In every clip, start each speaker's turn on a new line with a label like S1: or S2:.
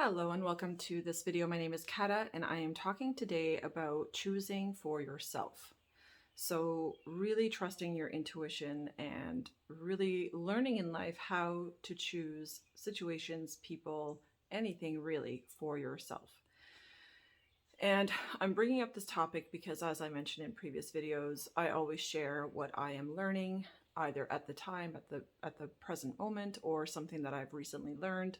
S1: Hello and welcome to this video. My name is Kata and I am talking today about choosing for yourself. So really trusting your intuition and really learning in life how to choose situations, people, anything really for yourself. And I'm bringing up this topic because, as I mentioned in previous videos, I always share what I am learning either at the time, at the present moment, or something that I've recently learned.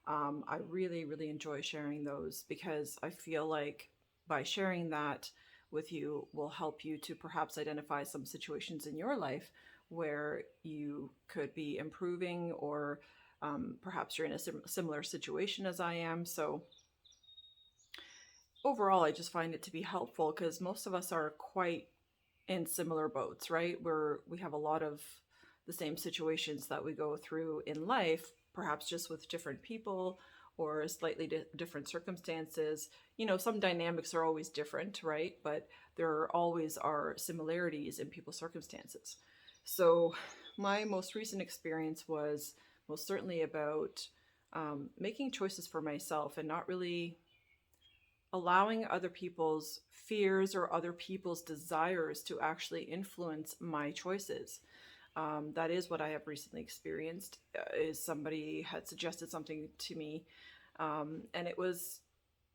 S1: I really enjoy sharing those because I feel like by sharing that with you will help you to perhaps identify some situations in your life where you could be improving, or perhaps you're in a similar situation as I am. So overall, I just find it to be helpful because most of us are quite in similar boats, right? We have a lot of the same situations that we go through in life, perhaps just with different people or slightly different circumstances. You know, some dynamics are always different, right? But there always are similarities in people's circumstances. So my most recent experience was most certainly about making choices for myself and not really allowing other people's fears or other people's desires to actually influence my choices. That is what I have recently experienced. Is somebody had suggested something to me, and it was,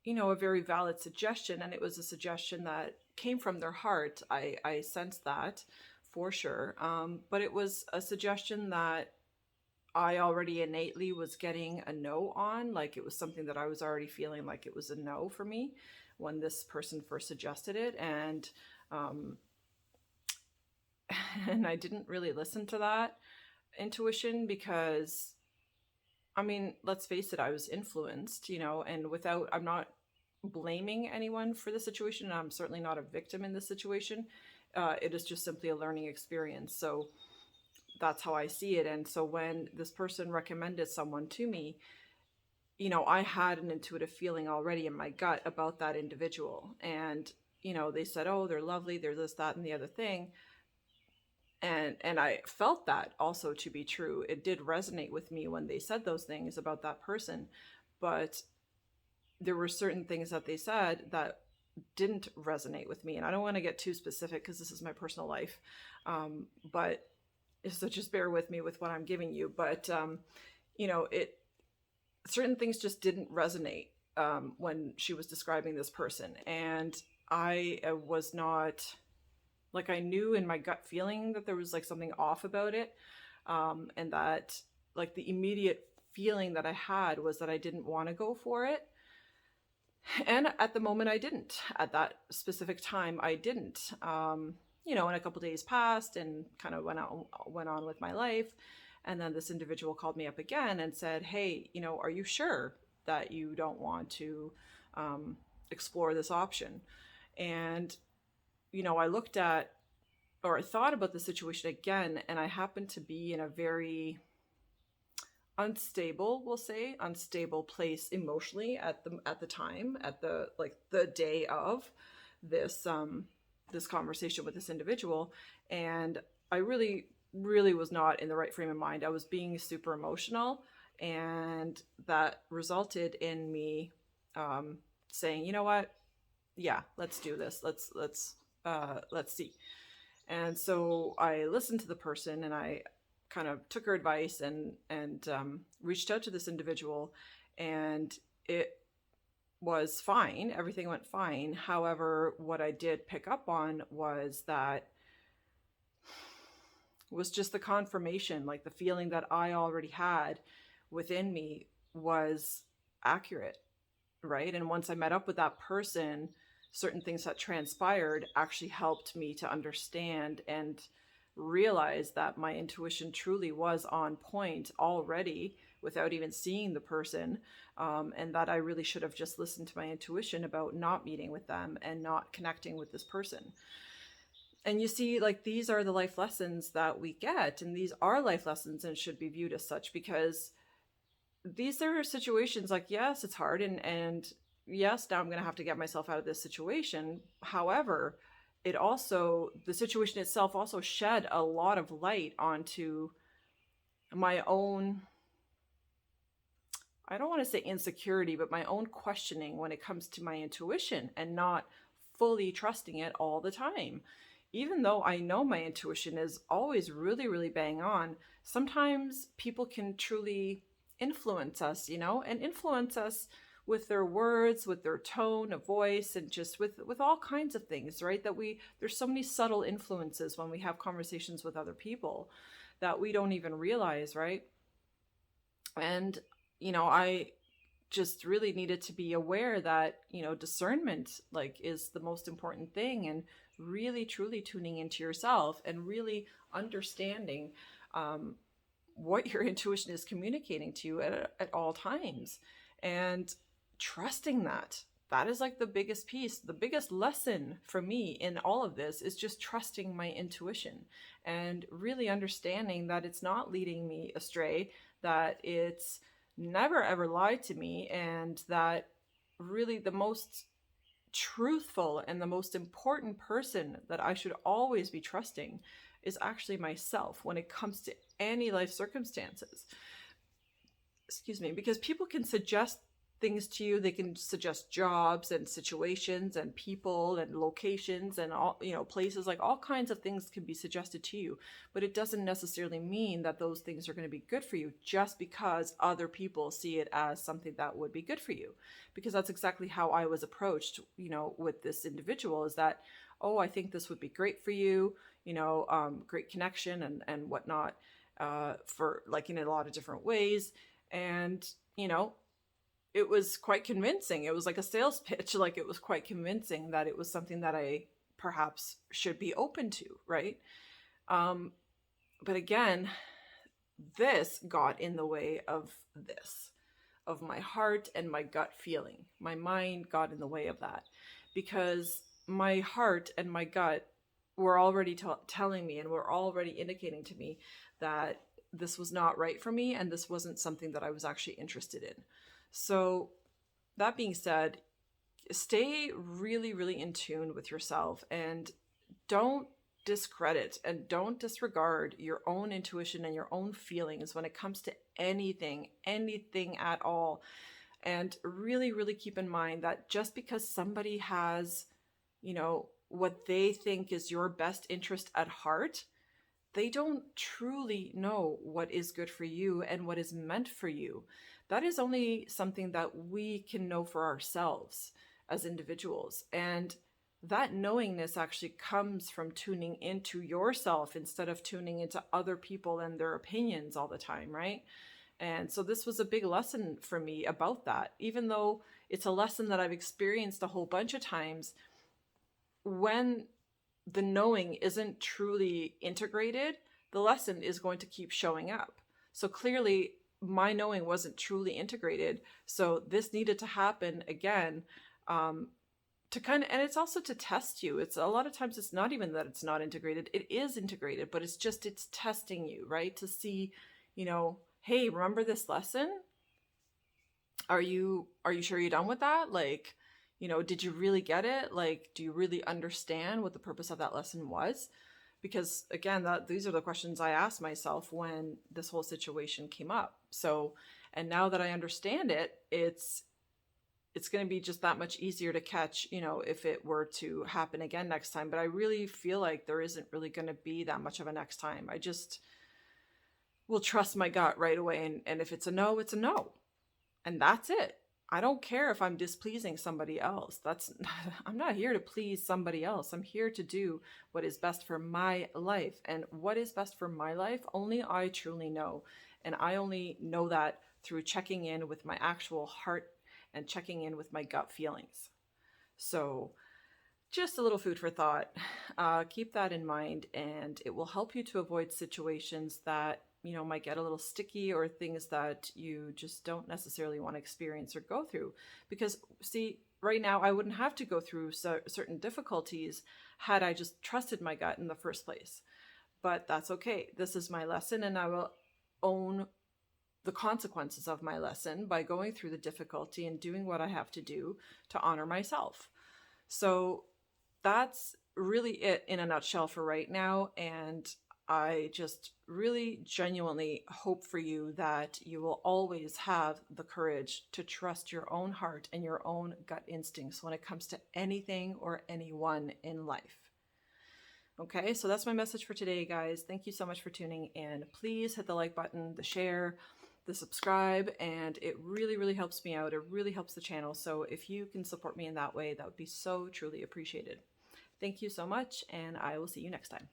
S1: a very valid suggestion, and it was a suggestion that came from their heart. I sensed that for sure, but it was a suggestion that I already innately was getting a no on. Like, it was something that I was already feeling like it was a no for me when this person first suggested it. Um, and I didn't really listen to that intuition because, I mean, let's face it, I was influenced, and I'm not blaming anyone for the situation. And I'm certainly not a victim in this situation. It is just simply a learning experience. So that's how I see it. And so when this person recommended someone to me, I had an intuitive feeling already in my gut about that individual. And, they said, oh, they're lovely, they're this, that, and the other thing. And I felt that also to be true. It did resonate with me when they said those things about that person. But there were certain things that they said that didn't resonate with me. And I don't want to get too specific because this is my personal life. But so just bear with me with what I'm giving you. But, it certain things just didn't resonate when she was describing this person. And I was not, like, I knew in my gut feeling that there was like something off about it. And that, like, the immediate feeling that I had was that I didn't want to go for it. And at the moment, I didn't. At that specific time, I didn't. And a couple days passed and kind of went on with my life. And then this individual called me up again and said, "Hey, are you sure that you don't want to explore this option?" And I looked at, or I thought about the situation again, and I happened to be in a very unstable, we'll say, unstable place emotionally at the time, at the day of this conversation with this individual. And I really was not in the right frame of mind. I was being super emotional, and that resulted in me saying, you know what, yeah, let's do this, let's see. And so I listened to the person, and I kind of took her advice and reached out to this individual, and it was fine. Everything went fine. However, what I did pick up on was just the confirmation, like the feeling that I already had within me was accurate, right? And once I met up with that person, certain things that transpired actually helped me to understand and realize that my intuition truly was on point already without even seeing the person, and that I really should have just listened to my intuition about not meeting with them and not connecting with this person. And you see, like, these are the life lessons that we get, and these are life lessons and should be viewed as such, because these are situations like, yes, it's hard, and yes, now I'm going to have to get myself out of this situation. However, the situation itself also shed a lot of light onto my own I don't want to say insecurity, but my own questioning when it comes to my intuition and not fully trusting it all the time. Even though I know my intuition is always really, really bang on, sometimes people can truly influence us, and influence us with their words, with their tone of voice, and just with all kinds of things, right? There's so many subtle influences when we have conversations with other people that we don't even realize, right? And I just really needed to be aware that discernment like is the most important thing, and really truly tuning into yourself and really understanding what your intuition is communicating to you at all times, and trusting that is like the biggest piece. The biggest lesson for me in all of this is just trusting my intuition and really understanding that it's not leading me astray, that it's never ever lied to me, and that really the most truthful and the most important person that I should always be trusting is actually myself when it comes to any life circumstances. Excuse me, because people can suggest things to you. They can suggest jobs and situations and people and locations and all, places, like all kinds of things can be suggested to you, but it doesn't necessarily mean that those things are going to be good for you just because other people see it as something that would be good for you. Because that's exactly how I was approached, with this individual, is that, oh, I think this would be great for you, great connection and whatnot, for like in a lot of different ways. And, it was quite convincing. It was like a sales pitch. Like it was quite convincing that it was something that I perhaps should be open to, right? But again, this got in the way of my heart and my gut feeling. My mind got in the way of that, because my heart and my gut were already telling me and were already indicating to me that this was not right for me and this wasn't something that I was actually interested in. So that being said, stay really, really in tune with yourself, and don't discredit and don't disregard your own intuition and your own feelings when it comes to anything at all. And really, really keep in mind that just because somebody has, what they think is your best interest at heart, they don't truly know what is good for you and what is meant for you. That is only something that we can know for ourselves as individuals. And that knowingness actually comes from tuning into yourself instead of tuning into other people and their opinions all the time, right? And so this was a big lesson for me about that. Even though it's a lesson that I've experienced a whole bunch of times, when the knowing isn't truly integrated, the lesson is going to keep showing up. So clearly my knowing wasn't truly integrated. So this needed to happen again, to kind of, and it's also to test you. It's a lot of times it's not even that it's not integrated. It is integrated, but it's testing you, right? To see, hey, remember this lesson? Are you sure you're done with that? Like, did you really get it? Like, do you really understand what the purpose of that lesson was? Because again, these are the questions I asked myself when this whole situation came up. So, and now that I understand it, it's going to be just that much easier to catch, if it were to happen again next time. But I really feel like there isn't really going to be that much of a next time. I just will trust my gut right away. And if it's a no, it's a no. And that's it. I don't care if I'm displeasing somebody else. I'm not here to please somebody else. I'm here to do what is best for my life. And what is best for my life, only I truly know. And I only know that through checking in with my actual heart and checking in with my gut feelings. So just a little food for thought. Keep that in mind, and it will help you to avoid situations that might get a little sticky, or things that you just don't necessarily want to experience or go through. Because see, right now I wouldn't have to go through certain difficulties had I just trusted my gut in the first place. But that's okay. This is my lesson, and I will own the consequences of my lesson by going through the difficulty and doing what I have to do to honor myself. So that's really it in a nutshell for right now. And I just really genuinely hope for you that you will always have the courage to trust your own heart and your own gut instincts when it comes to anything or anyone in life. Okay, so that's my message for today, guys. Thank you so much for tuning in. Please hit the like button, the share, the subscribe, and it really, really helps me out. It really helps the channel. So if you can support me in that way, that would be so truly appreciated. Thank you so much, and I will see you next time.